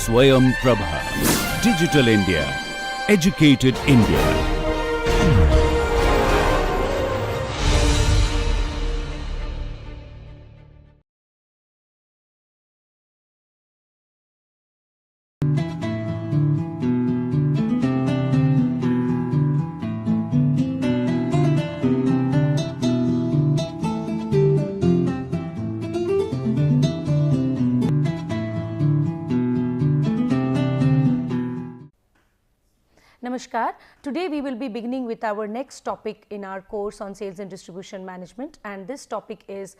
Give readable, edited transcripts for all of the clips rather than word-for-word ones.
Swayam Prabha. Digital India. Educated India. Namaskar. Today we will be beginning with our next topic in our course on sales and distribution management, and this topic is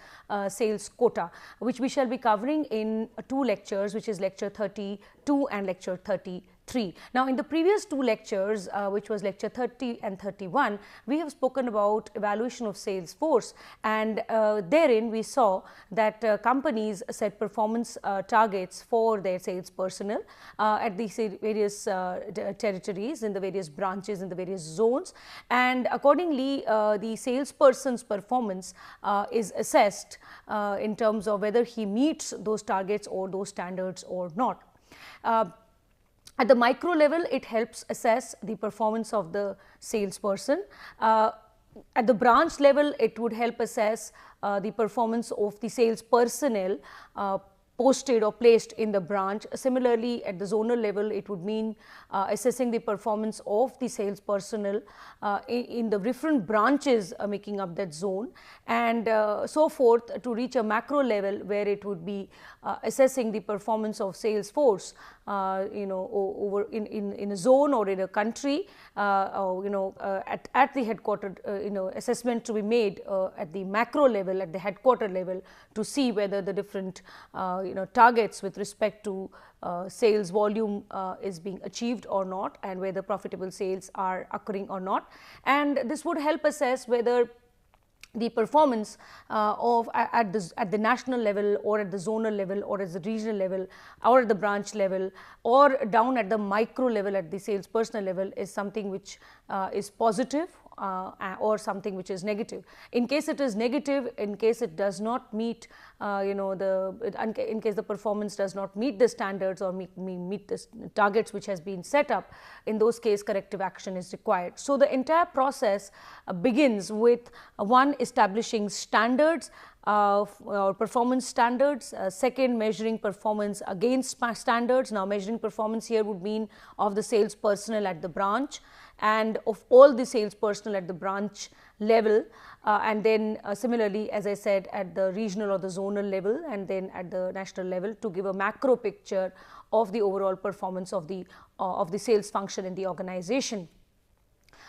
sales quota, which we shall be covering in two lectures, which is lecture 32 and lecture 33. Now, in the previous two lectures, which was lecture 30 and 31, we have spoken about evaluation of sales force, and therein we saw that companies set performance targets for their sales personnel at the various territories, in the various branches, in the various zones, and accordingly the salesperson's performance is assessed in terms of whether he meets those targets or those standards or not. At the micro level, it helps assess the performance of the salesperson. At the branch level, it would help assess the performance of the sales personnel posted or placed in the branch. Similarly, at the zonal level, it would mean assessing the performance of the sales personnel in the different branches making up that zone, and so forth, to reach a macro level where it would be assessing the performance of sales force over in a zone or in a country, at the headquarter, assessment to be made at the macro level, at the headquarter level, to see whether the different targets with respect to sales volume is being achieved or not, and whether profitable sales are occurring or not. And this would help assess whether the performance at the national level, or at the zonal level, or at the regional level, or at the branch level, or down at the micro level at the sales personnel level is something which is positive or something which is negative. In case it is negative, in case it does not meet in case the performance does not meet the standards or meet the targets which has been set up, in those case corrective action is required. So the entire process begins with one, establishing standards or performance standards, second, measuring performance against standards. Now, measuring performance here would mean of the sales personnel at the branch and of all the sales personnel at the branch level, and then similarly, as I said, at the regional or the zonal level, and then at the national level, to give a macro picture of the overall performance of the sales function in the organization.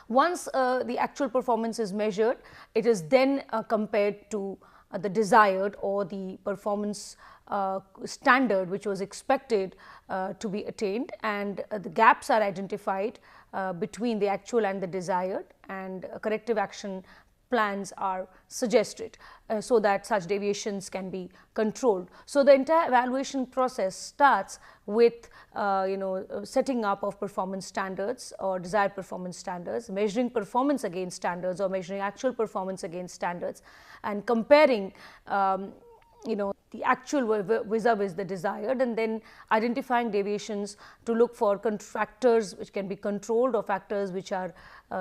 Once the actual performance is measured, it is then compared to the desired or the performance standard which was expected to be attained, and the gaps are identified between the actual and the desired, and corrective action plans are suggested so that such deviations can be controlled. So the entire evaluation process starts with setting up of performance standards or desired performance standards, measuring performance against standards or measuring actual performance against standards, and comparing the actual vis-a-vis the desired, and then identifying deviations to look for factors which can be controlled or factors which are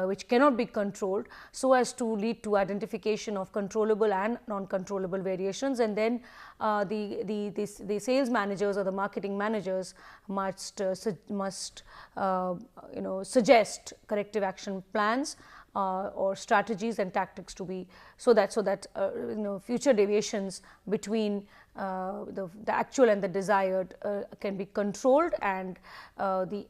which cannot be controlled, so as to lead to identification of controllable and non-controllable variations. And then the sales managers or the marketing managers must suggest corrective action plans or strategies and tactics to be, so that future deviations between the actual and the desired can be controlled, and the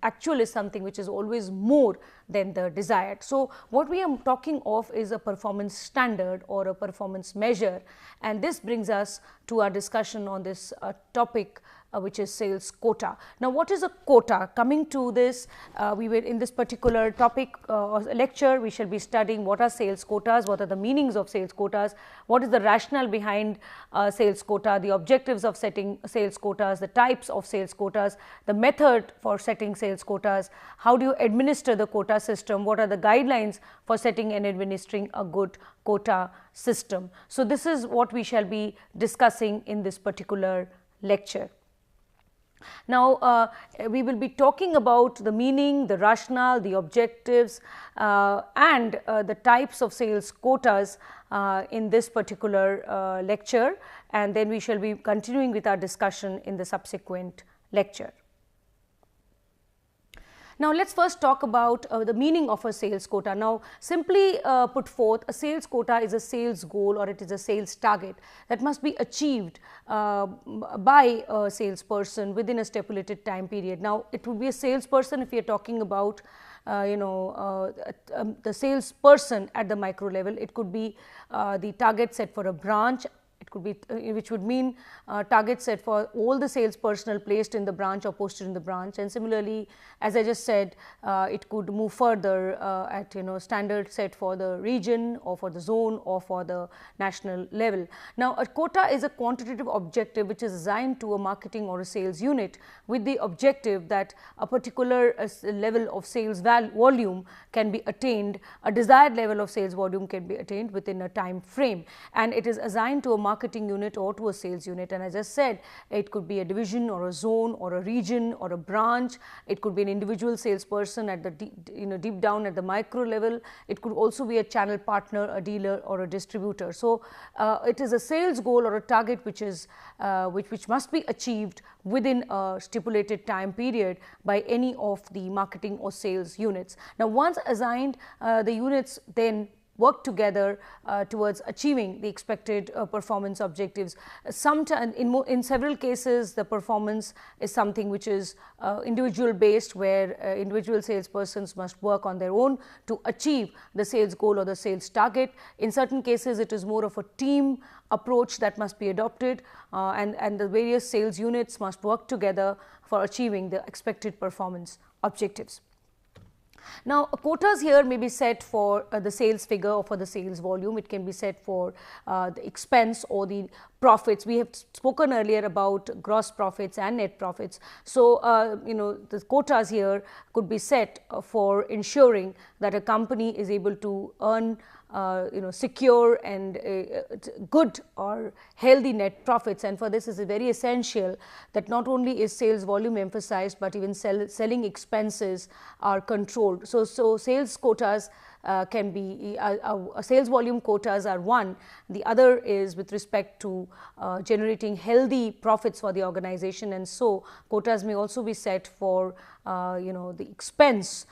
actual is something which is always more than the desired. So what we are talking of is a performance standard or a performance measure, and this brings us to our discussion on this topic, which is sales quota. Now, what is a quota? Coming to this, we will, in this particular topic or lecture, we shall be studying what are sales quotas, what are the meanings of sales quotas, what is the rationale behind sales quota, the objectives of setting sales quotas, the types of sales quotas, the method for setting sales quotas, how do you administer the quota system, what are the guidelines for setting and administering a good quota system. So this is what we shall be discussing in this particular lecture. Now, we will be talking about the meaning, the rationale, the objectives and the types of sales quotas in this particular lecture, and then we shall be continuing with our discussion in the subsequent lecture. Now, let us first talk about the meaning of a sales quota. Now, simply put forth, a sales quota is a sales goal or it is a sales target that must be achieved by a salesperson within a stipulated time period. Now, it would be a salesperson if we are talking about the salesperson at the micro level. It could be the target set for a branch. It could be which would mean target set for all the sales personnel placed in the branch or posted in the branch, and similarly, as I just said, it could move further at standard set for the region or for the zone or for the national level. Now, a quota is a quantitative objective which is assigned to a marketing or a sales unit with the objective that a particular level of sales volume can be attained, a desired level of sales volume can be attained within a time frame, and it is assigned to a marketing unit or to a sales unit. And as I said, it could be a division or a zone or a region or a branch. It could be an individual salesperson at the deep down at the micro level. It could also be a channel partner, a dealer or a distributor. So, it is a sales goal or a target which is which must be achieved within a stipulated time period by any of the marketing or sales units. Now, once assigned, the units then work together towards achieving the expected performance objectives. Sometimes in several cases the performance is something which is individual based, where individual salespersons must work on their own to achieve the sales goal or the sales target. In certain cases it is more of a team approach that must be adopted, and the various sales units must work together for achieving the expected performance objectives. Now, quotas here may be set for the sales figure or for the sales volume. It can be set for the expense or the profits. We have spoken earlier about gross profits and net profits. So, the quotas here could be set for ensuring that a company is able to earn secure and good or healthy net profits, and for this is very essential that not only is sales volume emphasized, but even selling expenses are controlled. So, sales quotas can be sales volume quotas are one. The other is with respect to generating healthy profits for the organization, and so quotas may also be set for the expense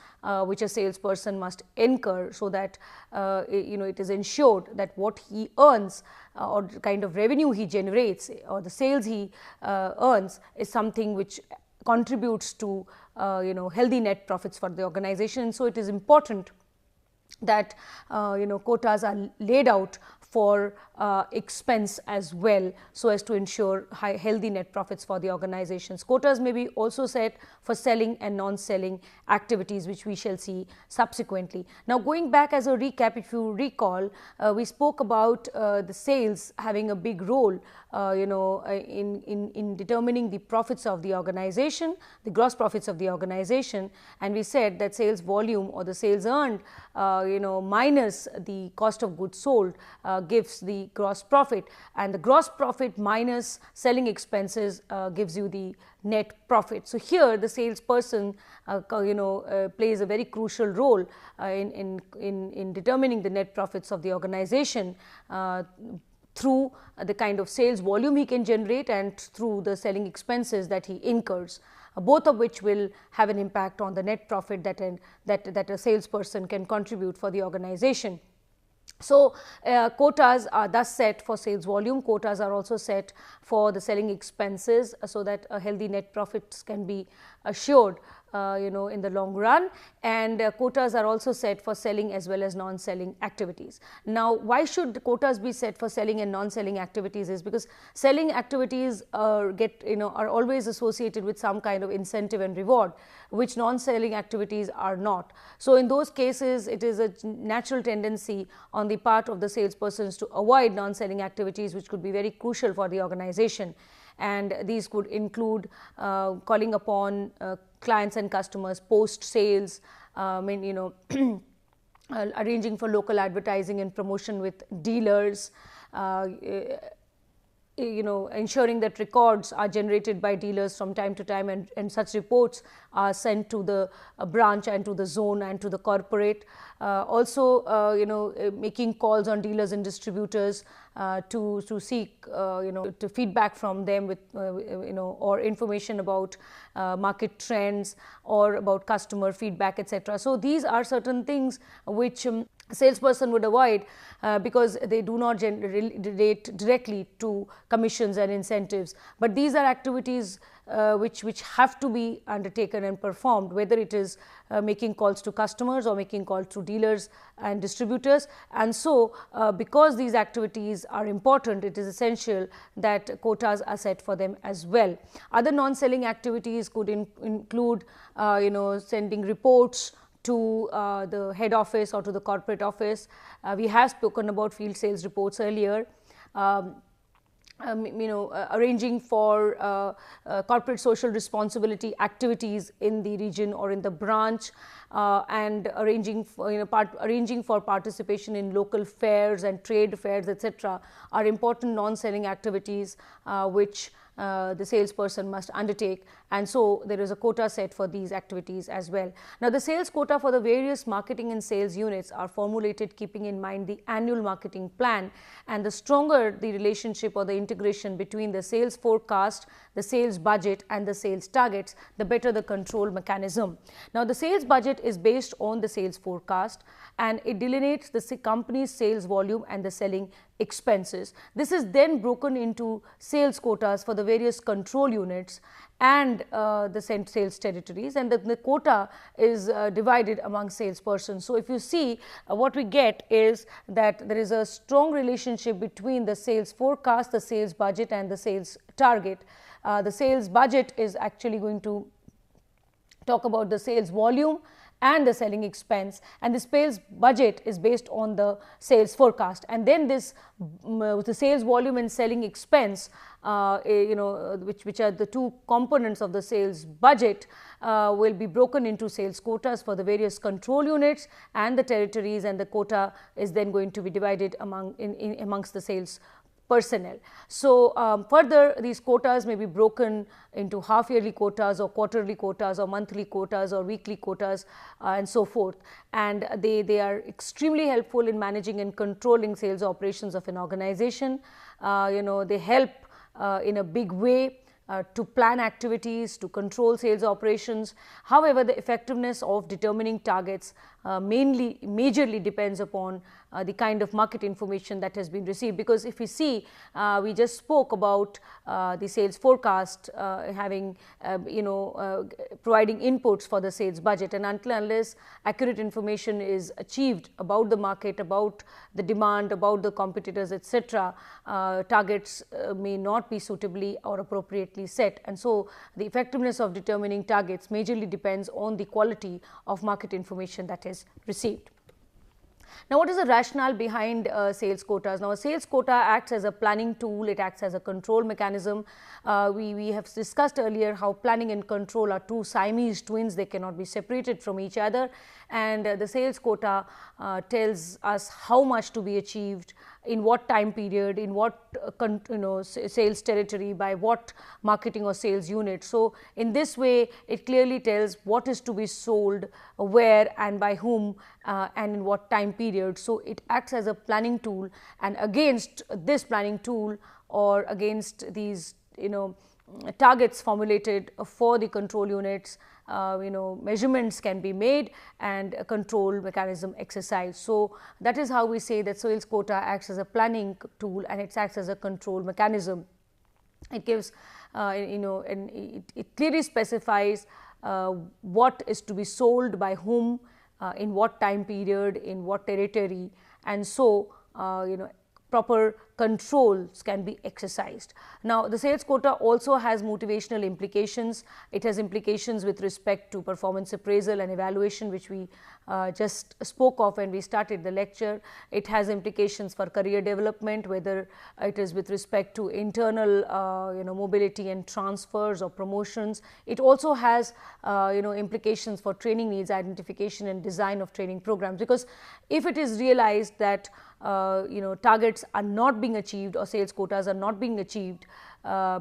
which a salesperson must incur, so that it is ensured that what he earns or the kind of revenue he generates or the sales he earns is something which contributes to healthy net profits for the organization. So, it is important that quotas are laid out for expense as well, so as to ensure healthy net profits for the organizations. Quotas may be also set for selling and non-selling activities, which we shall see subsequently. Now, going back as a recap, if you recall, we spoke about the sales having a big role in determining the profits of the organization, the gross profits of the organization, and we said that sales volume or the sales earned minus the cost of goods sold gives the gross profit, and the gross profit minus selling expenses gives you the net profit. So, here the salesperson plays a very crucial role in determining the net profits of the organization through the kind of sales volume he can generate and through the selling expenses that he incurs, both of which will have an impact on the net profit that a salesperson can contribute for the organization. So, quotas are thus set for sales volume. Quotas are also set for the selling expenses, so that a healthy net profits can be assured in the long run, and quotas are also set for selling as well as non-selling activities. Now, why should quotas be set for selling and non-selling activities is because selling activities are always associated with some kind of incentive and reward, which non-selling activities are not. So, in those cases it is a natural tendency on the part of the salespersons to avoid non-selling activities, which could be very crucial for the organization, and these could include calling upon clients and customers post sales, arranging for local advertising and promotion with dealers, ensuring that records are generated by dealers from time to time, and such reports are sent to the branch and to the zone and to the corporate. Also, making calls on dealers and distributors to seek to feedback from them with or information about market trends or about customer feedback, etc. So these are certain things which salesperson would avoid because they do not relate directly to commissions and incentives, but these are activities which have to be undertaken and performed, whether it is making calls to customers or making calls to dealers and distributors. And so because these activities are important, it is essential that quotas are set for them as well. Other non-selling activities could include sending reports to the head office or to the corporate office. We have spoken about field sales reports earlier. Arranging for corporate social responsibility activities in the region or in the branch, and arranging for participation in local fairs and trade fairs, etc., are important non-selling activities which the salesperson must undertake, and so there is a quota set for these activities as well. Now, the sales quota for the various marketing and sales units are formulated keeping in mind the annual marketing plan, and the stronger the relationship or the integration between the sales forecast, the sales budget and the sales targets, the better the control mechanism. Now, the sales budget is based on the sales forecast, and it delineates the company's sales volume and the selling expenses. This is then broken into sales quotas for the various control units and the sales territories, and the quota is divided among salespersons. So, if you see, what we get is that there is a strong relationship between the sales forecast, the sales budget and the sales target. The sales budget is actually going to talk about the sales volume and the selling expense, and the sales budget is based on the sales forecast, and then this the sales volume and selling expense, which are the two components of the sales budget, will be broken into sales quotas for the various control units and the territories, and the quota is then going to be divided amongst the sales personnel. So, further these quotas may be broken into half yearly quotas or quarterly quotas or monthly quotas or weekly quotas and so forth, and they are extremely helpful in managing and controlling sales operations of an organization. They help in a big way to plan activities, to control sales operations. However, the effectiveness of determining targets majorly depends upon the kind of market information that has been received, because if we see, we just spoke about the sales forecast having providing inputs for the sales budget, and unless accurate information is achieved about the market, about the demand, about the competitors, etc., targets may not be suitably or appropriately set, and so the effectiveness of determining targets majorly depends on the quality of market information that is received. Now, what is the rationale behind sales quotas? Now, a sales quota acts as a planning tool, it acts as a control mechanism. We have discussed earlier how planning and control are two Siamese twins, they cannot be separated from each other, and the sales quota tells us how much to be achieved, in what time period, in what sales territory, by what marketing or sales unit. So, in this way it clearly tells what is to be sold, where and by whom, and in what time period. So, it acts as a planning tool, and against this planning tool or against these targets formulated for the control units, measurements can be made and a control mechanism exercised. So, that is how we say that sales quota acts as a planning tool and it acts as a control mechanism. It gives and it clearly specifies what is to be sold by whom, in what time period, in what territory, and so proper controls can be exercised. Now, the sales quota also has motivational implications. It has implications with respect to performance appraisal and evaluation, which we just spoke of when we started the lecture. It has implications for career development, whether it is with respect to internal mobility and transfers or promotions. It also has implications for training needs identification and design of training programs, because if it is realized that targets are not being achieved or sales quotas are not being achieved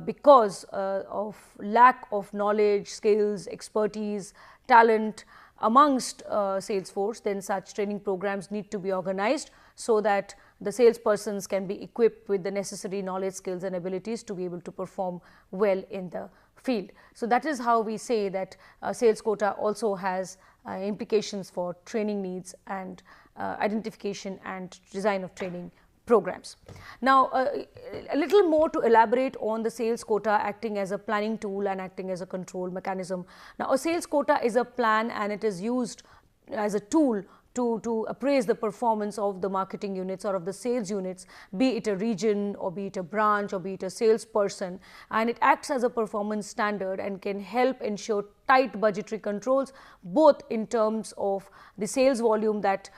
because of lack of knowledge, skills, expertise, talent amongst sales force, then such training programs need to be organized so that the salespersons can be equipped with the necessary knowledge, skills and abilities to be able to perform well in the field. So, that is how we say that sales quota also has implications for training needs and identification and design of training programs. Now, a little more to elaborate on the sales quota acting as a planning tool and acting as a control mechanism. Now, a sales quota is a plan and it is used as a tool to appraise the performance of the marketing units or of the sales units, be it a region or be it a branch or be it a salesperson, and it acts as a performance standard and can help ensure tight budgetary controls, both in terms of the sales volume that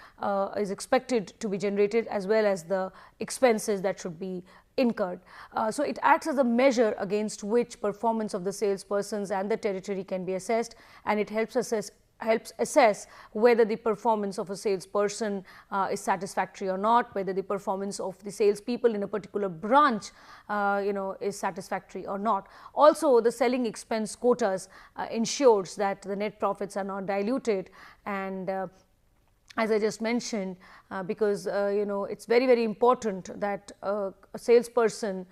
is expected to be generated as well as the expenses that should be incurred. So, it acts as a measure against which performance of the salespersons and the territory can be assessed, and it helps assess whether the performance of a salesperson is satisfactory or not, whether the performance of the salespeople in a particular branch is satisfactory or not. Also, the selling expense quotas ensures that the net profits are not diluted, and as I just mentioned, because it's very important that a salesperson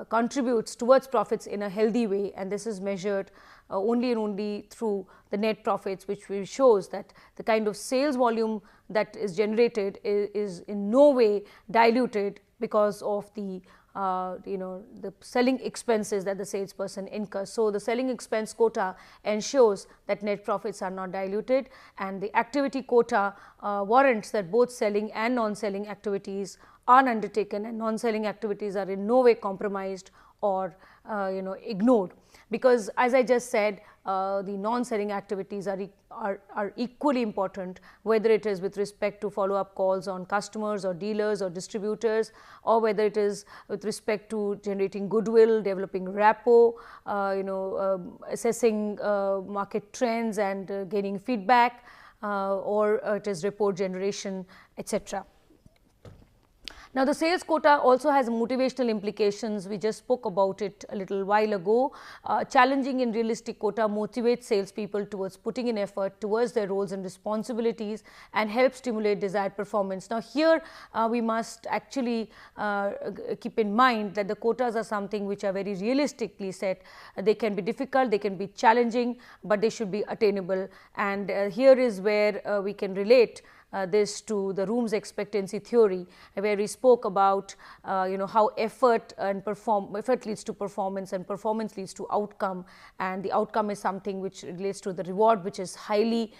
contributes towards profits in a healthy way, and this is measured only and only through the net profits, which shows that the kind of sales volume that is generated is in no way diluted because of the the selling expenses that the salesperson incurs. So, the selling expense quota ensures that net profits are not diluted, and the activity quota warrants that both selling and non-selling activities are undertaken and non-selling activities are in no way compromised or ignored, because as I just said, the non-selling activities are equally important, whether it is with respect to follow-up calls on customers or dealers or distributors, or whether it is with respect to generating goodwill, developing rapport, assessing market trends and gaining feedback, or it is report generation, etc. Now, the sales quota also has motivational implications. We just spoke about it a little while ago. Challenging and realistic quota motivates salespeople towards putting in effort towards their roles and responsibilities and help stimulate desired performance. Now, here we must actually keep in mind that the quotas are something which are very realistically set. They can be difficult, they can be challenging, but they should be attainable, and here is where we can relate this to the Room's expectancy theory, where we spoke about how effort leads to performance and performance leads to outcome, and the outcome is something which relates to the reward, which is highly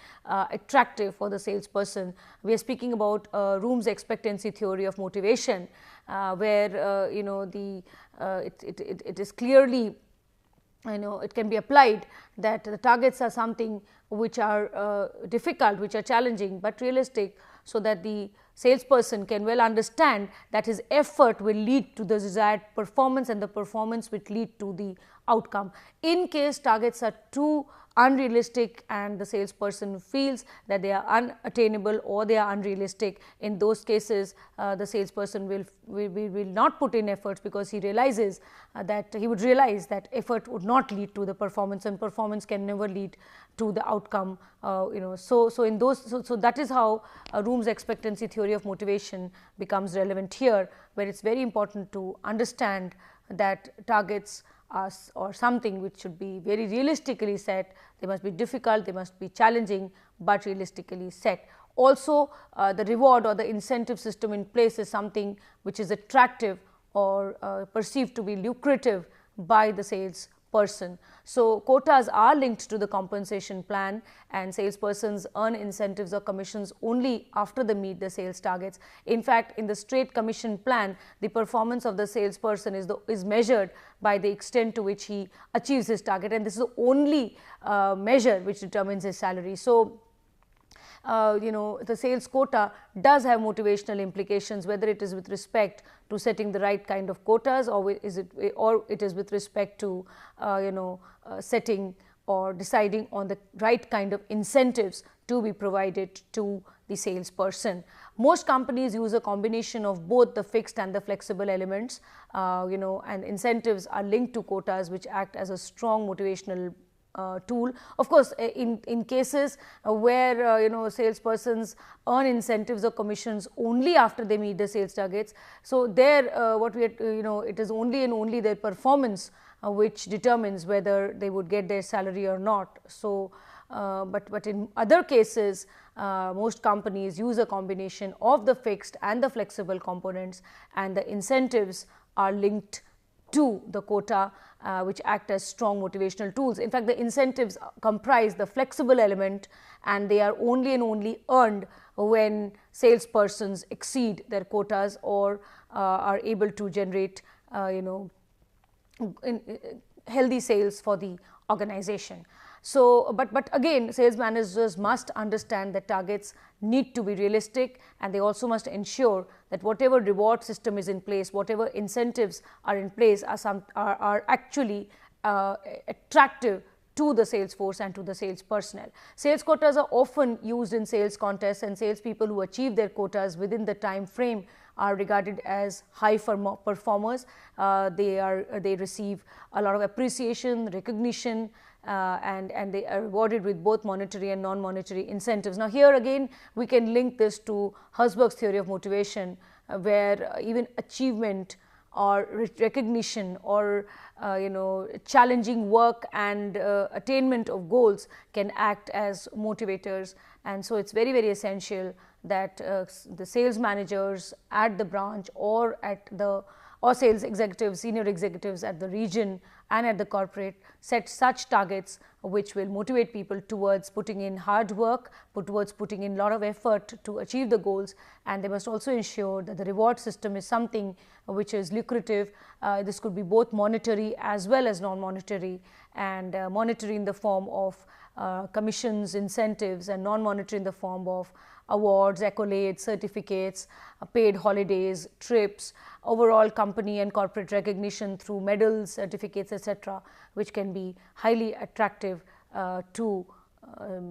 attractive for the salesperson. We are speaking about Room's expectancy theory of motivation, where it is clearly it can be applied that the targets are something which are difficult, which are challenging, but realistic, so that the salesperson can well understand that his effort will lead to the desired performance and the performance will lead to the outcome. In case targets are too unrealistic and the salesperson feels that they are unattainable or they are unrealistic, in those cases the salesperson will not put in efforts, because he realizes that he would realize that effort would not lead to the performance, and performance can never lead to the outcome. So that is how Room's expectancy theory of motivation becomes relevant here, where it's very important to understand that targets or something which should be very realistically set. They must be difficult, they must be challenging, but realistically set. Also, the reward or the incentive system in place is something which is attractive or perceived to be lucrative by the sales person. So, quotas are linked to the compensation plan, and salespersons earn incentives or commissions only after they meet the sales targets. In fact, in the straight commission plan, the performance of the salesperson is measured by the extent to which he achieves his target, and this is the only measure which determines his salary. So, the sales quota does have motivational implications, whether it is with respect to setting the right kind of quotas, or it is with respect to setting or deciding on the right kind of incentives to be provided to the salesperson. Most companies use a combination of both the fixed and the flexible elements, and incentives are linked to quotas, which act as a strong motivational tool. Of course, in cases where salespersons earn incentives or commissions only after they meet the sales targets, so there what we it is only and only their performance which determines whether they would get their salary or not. So but in other cases, most companies use a combination of the fixed and the flexible components, and the incentives are linked to the quota, which act as strong motivational tools. In fact, the incentives comprise the flexible element, and they are only and only earned when salespersons exceed their quotas or are able to generate healthy sales for the organization. So, but again, sales managers must understand that targets need to be realistic, and they also must ensure that whatever reward system is in place, whatever incentives are in place are actually attractive to the sales force and to the sales personnel. Sales quotas are often used in sales contests, and salespeople who achieve their quotas within the time frame are regarded as high performers. They receive a lot of appreciation, recognition, and they are rewarded with both monetary and non-monetary incentives. Now, here again we can link this to Herzberg's theory of motivation, where even achievement or recognition or challenging work and attainment of goals can act as motivators. And so it's very, very essential that the sales managers at the branch or sales executives, senior executives at the region and at the corporate set such targets which will motivate people towards putting in hard work, towards putting in a lot of effort to achieve the goals. And they must also ensure that the reward system is something which is lucrative. This could be both monetary as well as non-monetary, and monetary in the form of commissions, incentives, and non-monetary in the form of awards, accolades, certificates, paid holidays, trips, overall company and corporate recognition through medals, certificates, etc., which can be highly attractive to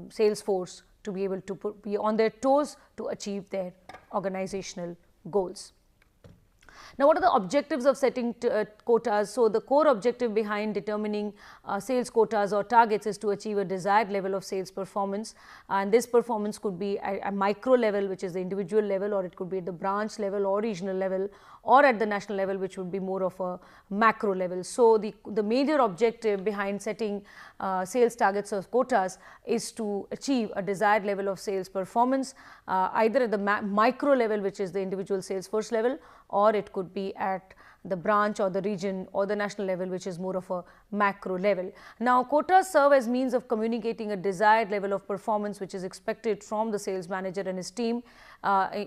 sales force to be able to be on their toes to achieve their organizational goals. Now, what are the objectives of setting quotas? So, the core objective behind determining sales quotas or targets is to achieve a desired level of sales performance, and this performance could be at a micro level, which is the individual level, or it could be at the branch level or regional level, or at the national level, which would be more of a macro level. So, the major objective behind setting sales targets or quotas is to achieve a desired level of sales performance, either at the micro level, which is the individual sales force level, or it could be at the branch or the region or the national level, which is more of a macro level. Now, quotas serve as means of communicating a desired level of performance which is expected from the sales manager and his team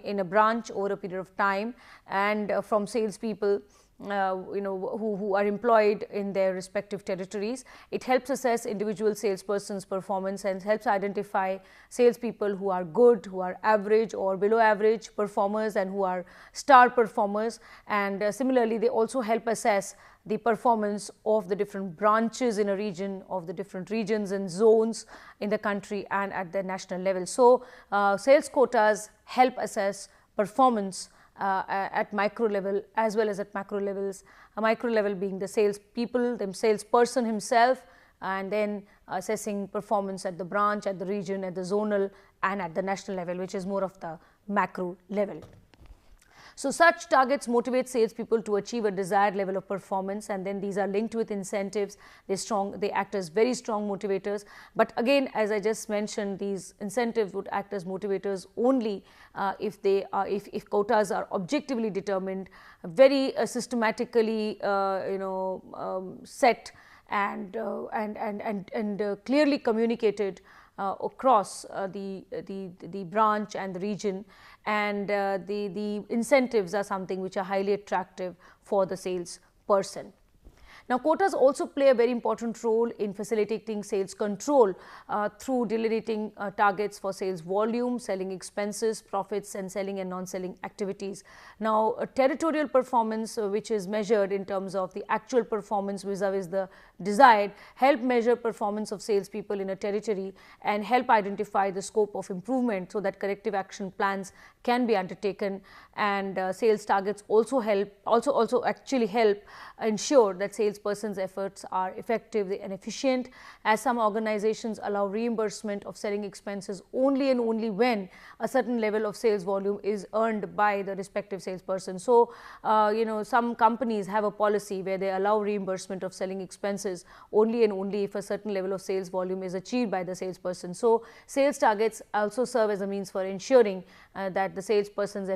in a branch over a period of time, and from salespeople who are employed in their respective territories. It helps assess individual salesperson's performance and helps identify salespeople who are good, who are average or below average performers, and who are star performers. And similarly, they also help assess the performance of the different branches in a region, of the different regions and zones in the country and at the national level. So, sales quotas help assess performance at micro level as well as at macro levels. A micro level being the salespeople, the salesperson himself, and then assessing performance at the branch, at the region, at the zonal and at the national level, which is more of the macro level. So, such targets motivate salespeople to achieve a desired level of performance, and then these are linked with incentives. They act as very strong motivators. But again, as I just mentioned, these incentives would act as motivators only if quotas are objectively determined, very systematically set and clearly communicated across the branch and the region, and the incentives are something which are highly attractive for the sales person. Now, quotas also play a very important role in facilitating sales control through delineating targets for sales volume, selling expenses, profits and selling and non-selling activities. Now, territorial performance which is measured in terms of the actual performance vis-a-vis the desired, help measure performance of salespeople in a territory and help identify the scope of improvement so that corrective action plans can be undertaken, and sales targets also actually help ensure that salesperson's efforts are effective and efficient, as some organizations allow reimbursement of selling expenses only and only when a certain level of sales volume is earned by the respective salesperson. So, some companies have a policy where they allow reimbursement of selling expenses only and only if a certain level of sales volume is achieved by the salesperson. So, sales targets also serve as a means for ensuring that the salesperson's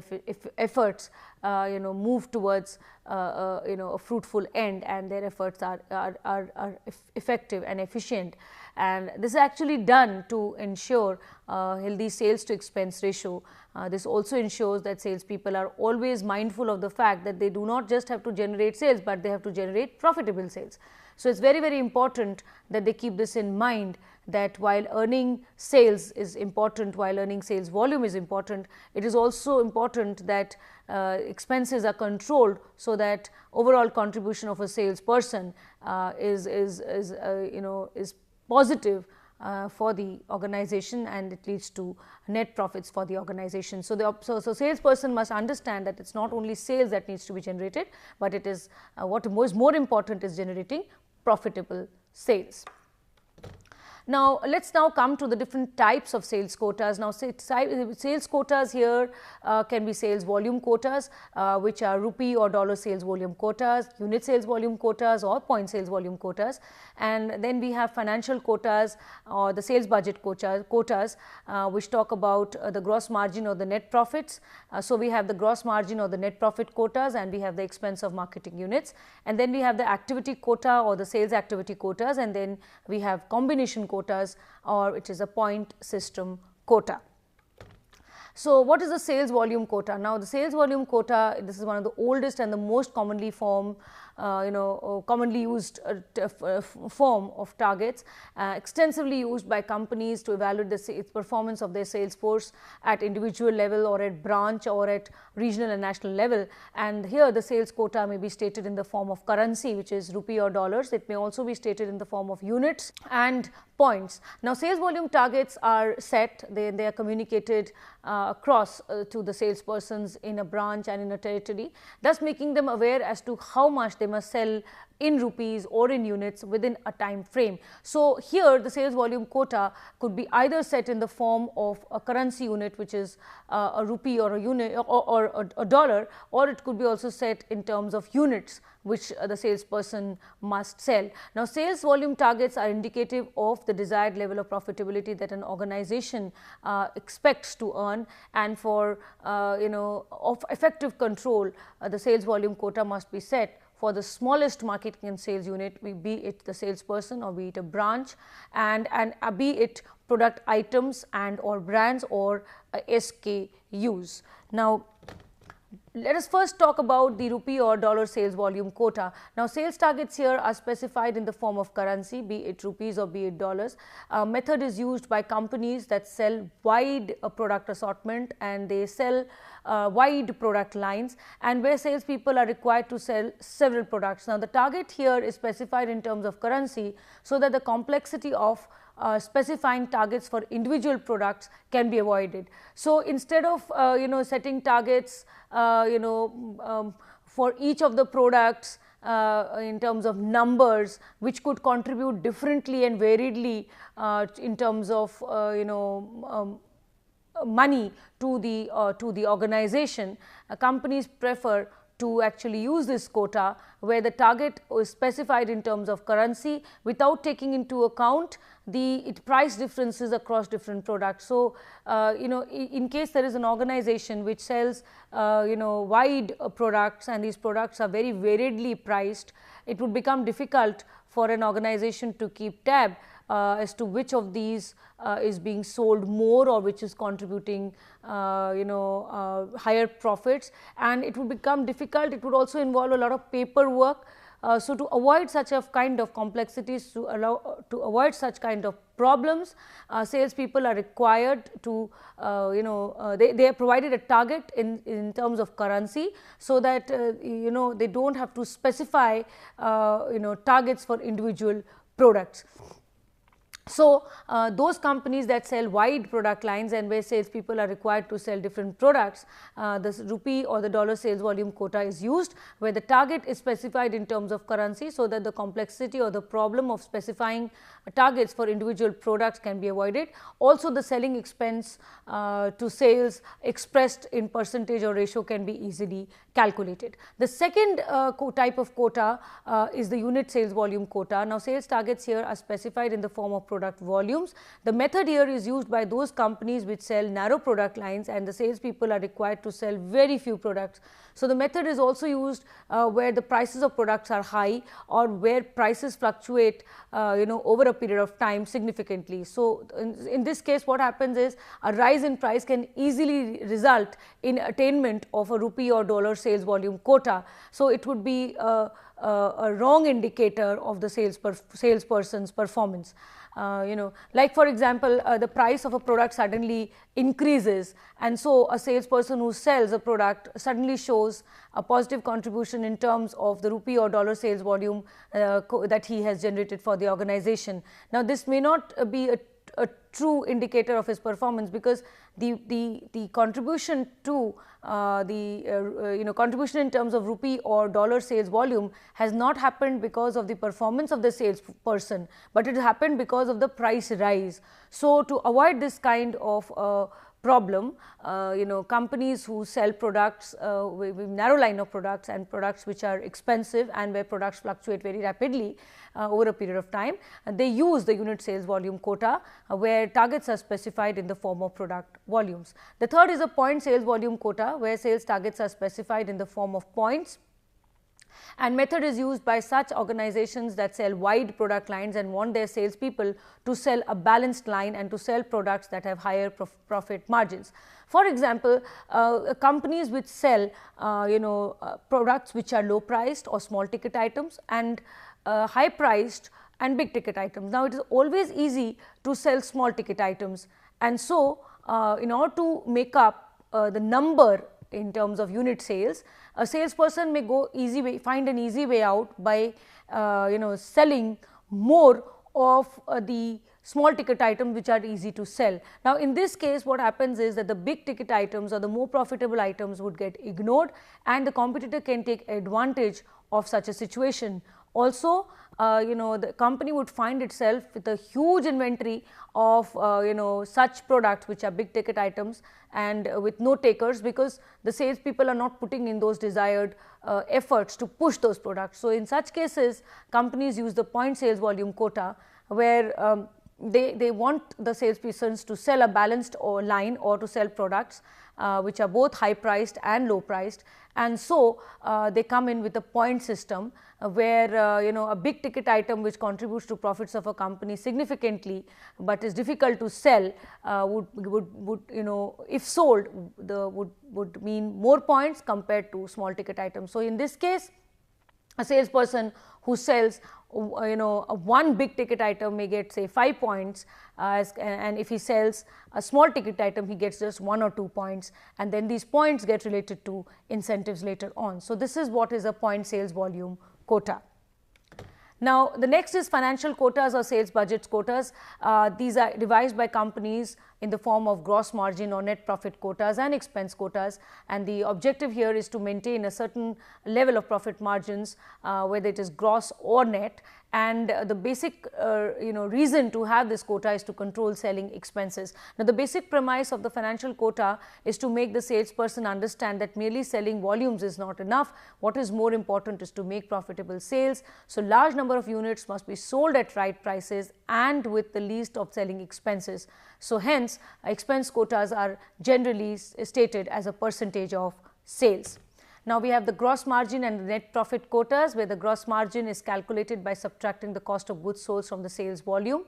efforts move towards a fruitful end, and their efforts are effective and efficient. And this is actually done to ensure healthy sales to expense ratio. This also ensures that salespeople are always mindful of the fact that they do not just have to generate sales, but they have to generate profitable sales. So, it is very, very important that they keep this in mind, that while earning sales is important, while earning sales volume is important, it is also important that expenses are controlled so that overall contribution of a salesperson is positive for the organization, and it leads to net profits for the organization. So, so salesperson must understand that it is not only sales that needs to be generated, but it is what is more important is generating profitable sales. Now, let us now come to the different types of sales quotas. Now, sales quotas here can be sales volume quotas, which are rupee or dollar sales volume quotas, unit sales volume quotas or point sales volume quotas. And then we have financial quotas or the sales budget quotas, which talk about the gross margin or the net profits. So, we have the gross margin or the net profit quotas, and we have the expense of marketing units, and then we have the activity quota or the sales activity quotas, and then we have combination quotas, or it is a point system quota. So, what is the sales volume quota? Now, the sales volume quota, this is one of the oldest and the most commonly commonly used form of targets, extensively used by companies to evaluate the performance of their sales force at individual level or at branch or at regional and national level. And here the sales quota may be stated in the form of currency, which is rupee or dollars. It may also be stated in the form of units and points. Now, sales volume targets are set, they are communicated across to the salespersons in a branch and in a territory, thus making them aware as to how much they must sell in rupees or in units within a time frame. So, here the sales volume quota could be either set in the form of a currency unit, which is a rupee or a unit or a dollar, or it could be also set in terms of units which the salesperson must sell. Now, sales volume targets are indicative of the desired level of profitability that an organization expects to earn, and for of effective control, the sales volume quota must be set for the smallest marketing and sales unit, be it the salesperson or be it a branch, and be it product items and or brands or SKUs. Now, let us first talk about the rupee or dollar sales volume quota. Now, sales targets here are specified in the form of currency, be it rupees or be it dollars. Method is used by companies that sell wide product assortment, and they sell wide product lines, and where salespeople are required to sell several products. Now, the target here is specified in terms of currency, so that the complexity of specifying targets for individual products can be avoided. So, instead of setting targets for each of the products in terms of numbers, which could contribute differently and variedly in terms of money to the organization, companies prefer to actually use this quota, where the target is specified in terms of currency without taking into account the price differences across different products. So, in case there is an organization which sells wide products, and these products are very variedly priced, it would become difficult for an organization to keep tab as to which of these is being sold more or which is contributing higher profits, and it would become difficult. It would also involve a lot of paperwork So to avoid such a kind of complexities, to avoid such kind of problems, salespeople are required to they are provided a target in terms of currency, so that they do not have to specify targets for individual products. So, those companies that sell wide product lines and where salespeople are required to sell different products, the rupee or the dollar sales volume quota is used, where the target is specified in terms of currency, so that the complexity or the problem of specifying targets for individual products can be avoided. Also, the selling expense to sales expressed in percentage or ratio can be easily calculated. The second type of quota is the unit sales volume quota. Now, sales targets here are specified in the form of product volumes. The method here is used by those companies which sell narrow product lines and the salespeople are required to sell very few products. So, the method is also used where the prices of products are high or where prices fluctuate over a period of time significantly. So, in this case what happens is a rise in price can easily result in attainment of a rupee or dollar sales volume quota. So, it would be a wrong indicator of the salesperson's performance. Like for example, the price of a product suddenly increases, and so a salesperson who sells a product suddenly shows a positive contribution in terms of the rupee or dollar sales volume that he has generated for the organization. Now, this may not be a true indicator of his performance, because the contribution to contribution in terms of rupee or dollar sales volume has not happened because of the performance of the salesperson, but it happened because of the price rise. So, to avoid this kind of problem, companies who sell products with narrow line of products and products which are expensive and where products fluctuate very rapidly over a period of time, they use the unit sales volume quota where targets are specified in the form of product volumes. The third is a point sales volume quota, where sales targets are specified in the form of points, and method is used by such organizations that sell wide product lines and want their salespeople to sell a balanced line and to sell products that have higher profit margins. For example, companies which sell products which are low priced or small ticket items and high priced and big ticket items. Now, it is always easy to sell small ticket items, and so in order to make up the number in terms of unit sales, a salesperson may find an easy way out by selling more of the small ticket items which are easy to sell. Now, in this case what happens is that the big ticket items or the more profitable items would get ignored and the competitor can take advantage of such a situation. Also, the company would find itself with a huge inventory of such products which are big ticket items and with no takers, because the salespeople are not putting in those desired efforts to push those products. So, in such cases companies use the point sales volume quota, where they want the salespersons to sell a balanced line or to sell products which are both high priced and low priced, and so they come in with a point system where a big ticket item which contributes to profits of a company significantly, but is difficult to sell would if sold would mean more points compared to small ticket items. So, in this case a salesperson who sells one big ticket item may get say 5 points, and if he sells a small ticket item he gets just 1 or 2 points, and then these points get related to incentives later on. So, this is what is a point sales volume quota. Now, the next is financial quotas or sales budgets quotas. These are devised by companies in the form of gross margin or net profit quotas and expense quotas, and the objective here is to maintain a certain level of profit margins, whether it is gross or net, and the basic reason to have this quota is to control selling expenses. Now, the basic premise of the financial quota is to make the salesperson understand that merely selling volumes is not enough. What is more important is to make profitable sales. So, large number of units must be sold at right prices and with the least of selling expenses. So, hence expense quotas are generally stated as a percentage of sales. Now, we have the gross margin and the net profit quotas, where the gross margin is calculated by subtracting the cost of goods sold from the sales volume.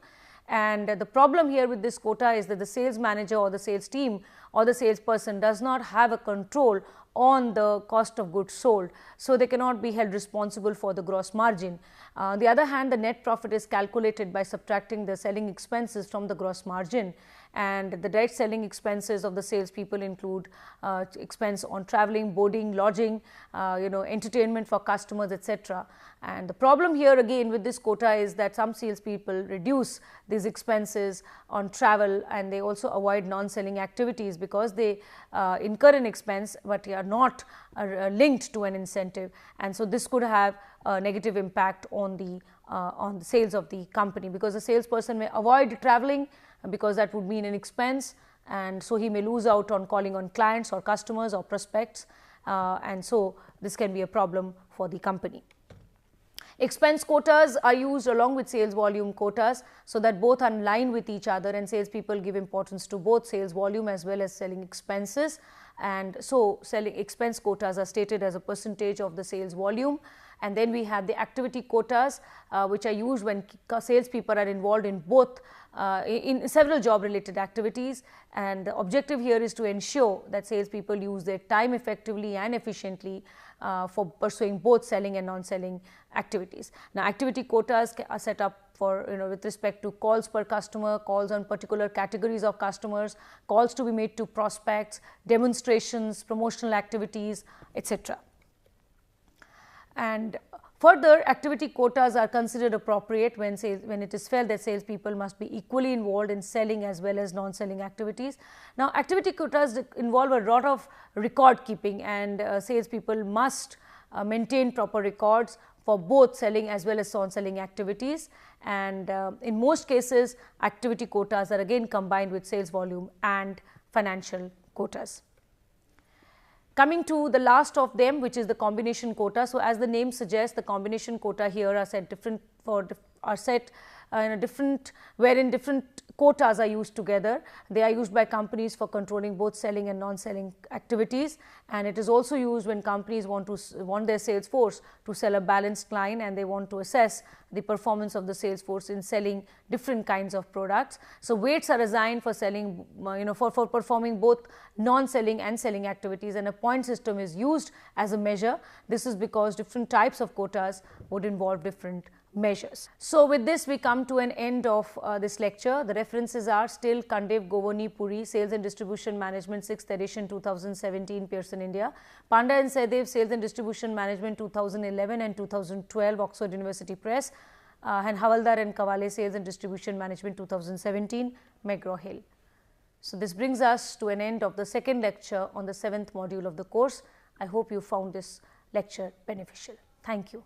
And the problem here with this quota is that the sales manager or the sales team or the salesperson does not have a control on the cost of goods sold. So, they cannot be held responsible for the gross margin. On the other hand, the net profit is calculated by subtracting the selling expenses from the gross margin, and the direct selling expenses of the salespeople include expense on traveling, boarding, lodging, entertainment for customers, etc. And the problem here again with this quota is that some salespeople reduce these expenses on travel, and they also avoid non-selling activities because they incur an expense but are not linked to an incentive, and so this could have a negative impact on the sales of the company, because a salesperson may avoid traveling because that would mean an expense, and so he may lose out on calling on clients or customers or prospects, and so this can be a problem for the company. Expense quotas are used along with sales volume quotas, so that both are in line with each other, and salespeople give importance to both sales volume as well as selling expenses. And so selling expense quotas are stated as a percentage of the sales volume. And then we have the activity quotas, which are used when salespeople are involved in both in several job related activities, and the objective here is to ensure that salespeople use their time effectively and efficiently for pursuing both selling and non-selling activities. Now, activity quotas are set up for with respect to calls per customer, calls on particular categories of customers, calls to be made to prospects, demonstrations, promotional activities, etc. And further, activity quotas are considered appropriate when it is felt that salespeople must be equally involved in selling as well as non-selling activities. Now, activity quotas involve a lot of record keeping, and salespeople must maintain proper records for both selling as well as non-selling activities, and in most cases activity quotas are again combined with sales volume and financial quotas. Coming to the last of them, which is the combination quota. So, as the name suggests, the combination quota here are set different in a different, wherein different quotas are used together. They are used by companies for controlling both selling and non-selling activities, and it is also used when companies want their sales force to sell a balanced line, and they want to assess the performance of the sales force in selling different kinds of products. So, weights are assigned for selling, for performing both non-selling and selling activities, and a point system is used as a measure. This is because different types of quotas would involve different measures. So, with this we come to an end of this lecture. The references are still Kandev, Govani, Puri, Sales and Distribution Management 6th edition 2017, Pearson, India, Panda and Sehdev, Sales and Distribution Management 2011 and 2012, Oxford University Press, and Havaldar and Kawale, Sales and Distribution Management 2017, McGraw-Hill. So, this brings us to an end of the second lecture on the 7th module of the course. I hope you found this lecture beneficial. Thank you.